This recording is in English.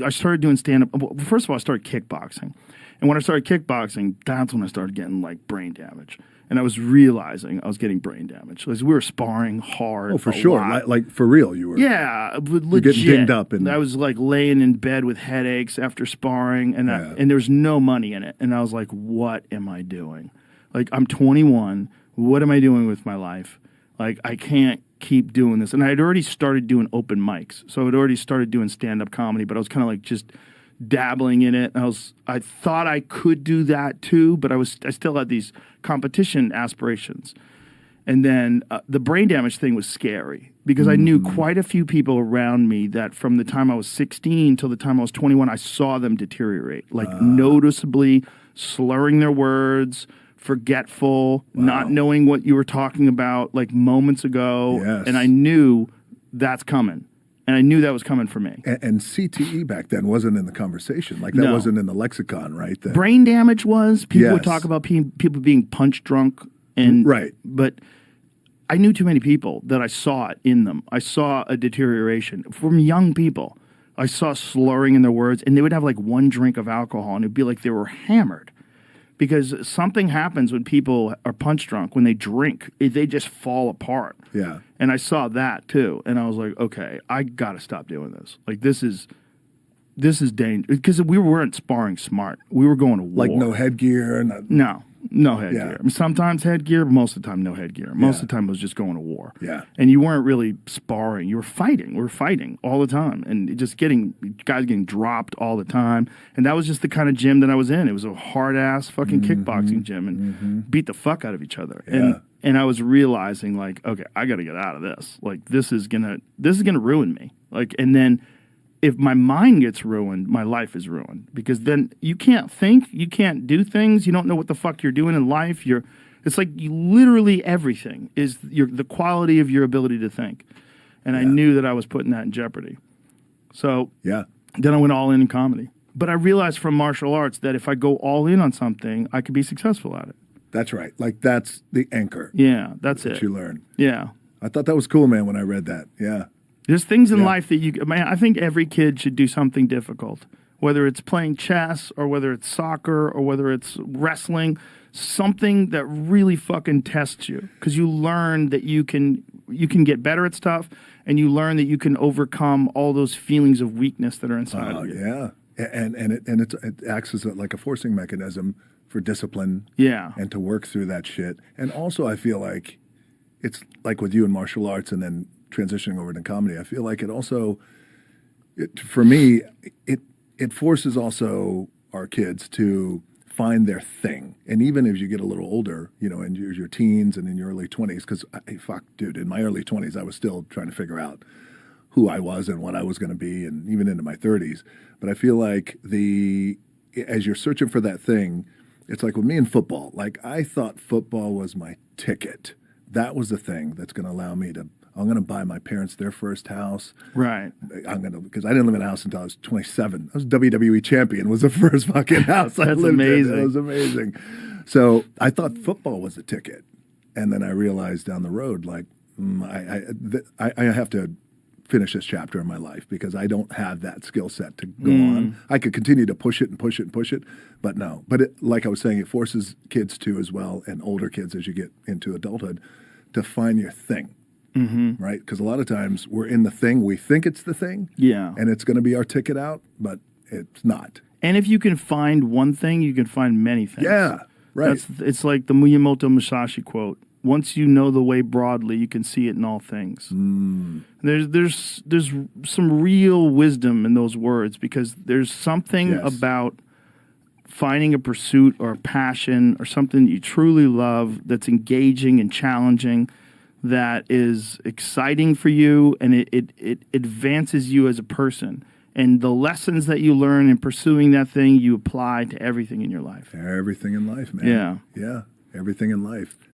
I started doing stand-up. Well, first of all, I started kickboxing. And when I started kickboxing, that's when I started getting, like, brain damage. And I was realizing I was getting brain damage. Because we were sparring hard. Oh, for sure. Like, for real, you were. Yeah, legit. You're getting dinged up. And I was, like, laying in bed with headaches after sparring. And, and there was no money in it. And I was like, what am I doing? Like, I'm 21. What am I doing with my life? Like, I can't keep doing this. And I had already started doing open mics. So I had already started doing stand-up comedy, but I was kind of like just dabbling in it. And I thought I could do that too, but I still had these competition aspirations. And then the brain damage thing was scary because I knew quite a few people around me that from the time I was 16 till the time I was 21, I saw them deteriorate, like noticeably slurring their words, forgetful, not knowing what you were talking about like moments ago. Yes. And I knew that's coming. And I knew that was coming for me. And CTE back then wasn't in the conversation. Like, that wasn't in the lexicon, right? Brain damage was. People would talk about people being punch drunk. But I knew too many people that I saw it in them. I saw a deterioration from young people. I saw slurring in their words. And they would have like one drink of alcohol. And it would be like they were hammered. Because something happens when people are punch drunk. When they drink, they just fall apart. Yeah. And I saw that too. And I was like, okay, I got to stop doing this. Like, this is dangerous. Because we weren't sparring smart. We were going to war. Like, no headgear? No headgear. I mean, sometimes headgear, but most of the time no headgear. Most of the time it was just going to war. Yeah. And you weren't really sparring. You were fighting. We were fighting all the time. And just guys getting dropped all the time. And that was just the kind of gym that I was in. It was a hard-ass fucking kickboxing gym and beat the fuck out of each other. Yeah. And I was realizing, like, okay, I got to get out of this. Like, this is gonna ruin me. Like, and then if my mind gets ruined, my life is ruined. Because then you can't think, you can't do things, you don't know what the fuck you're doing in life. It's like literally everything is the quality of your ability to think. And I knew that I was putting that in jeopardy. So then I went all in comedy. But I realized from martial arts that if I go all in on something, I could be successful at it. That's right. Like, that's the anchor. Yeah, that's it. That you learn. Yeah. I thought that was cool, man, when I read that. Yeah. There's things in life that I think every kid should do something difficult, whether it's playing chess or whether it's soccer or whether it's wrestling, something that really fucking tests you because you learn that you can get better at stuff and you learn that you can overcome all those feelings of weakness that are inside of you. Yeah. And it acts as like a forcing mechanism for discipline. Yeah. And to work through that shit. And also I feel like it's like with you in martial arts and then transitioning over to comedy, I feel like it also, for me, it forces also our kids to find their thing. And even as you get a little older, you know, in your teens and in your early 20s, because, dude, in my early 20s, I was still trying to figure out who I was and what I was going to be, and even into my 30s. But I feel like as you're searching for that thing, it's like with me in football. Like, I thought football was my ticket. That was the thing that's going to allow me to, I'm going to buy my parents their first house. Right. Because I didn't live in a house until I was 27. I was WWE champion, was the first fucking house I lived amazing. in. It was amazing. So I thought football was a ticket. And then I realized down the road, like, I have to finish this chapter in my life because I don't have that skill set to go on. I could continue to push it and push it and push it, but no. But like I was saying, it forces kids to as well, and older kids as you get into adulthood, to find your thing. Right? Because a lot of times we're in the thing, we think it's the thing, and it's going to be our ticket out, but it's not. And if you can find one thing, you can find many things. Yeah, right. It's like the Miyamoto Musashi quote. Once you know the way broadly, you can see it in all things. There's some real wisdom in those words because there's something about finding a pursuit or a passion or something you truly love that's engaging and challenging, that is exciting for you, and it advances you as a person. And the lessons that you learn in pursuing that thing, you apply to everything in your life. Everything in life, man. Yeah. Everything in life.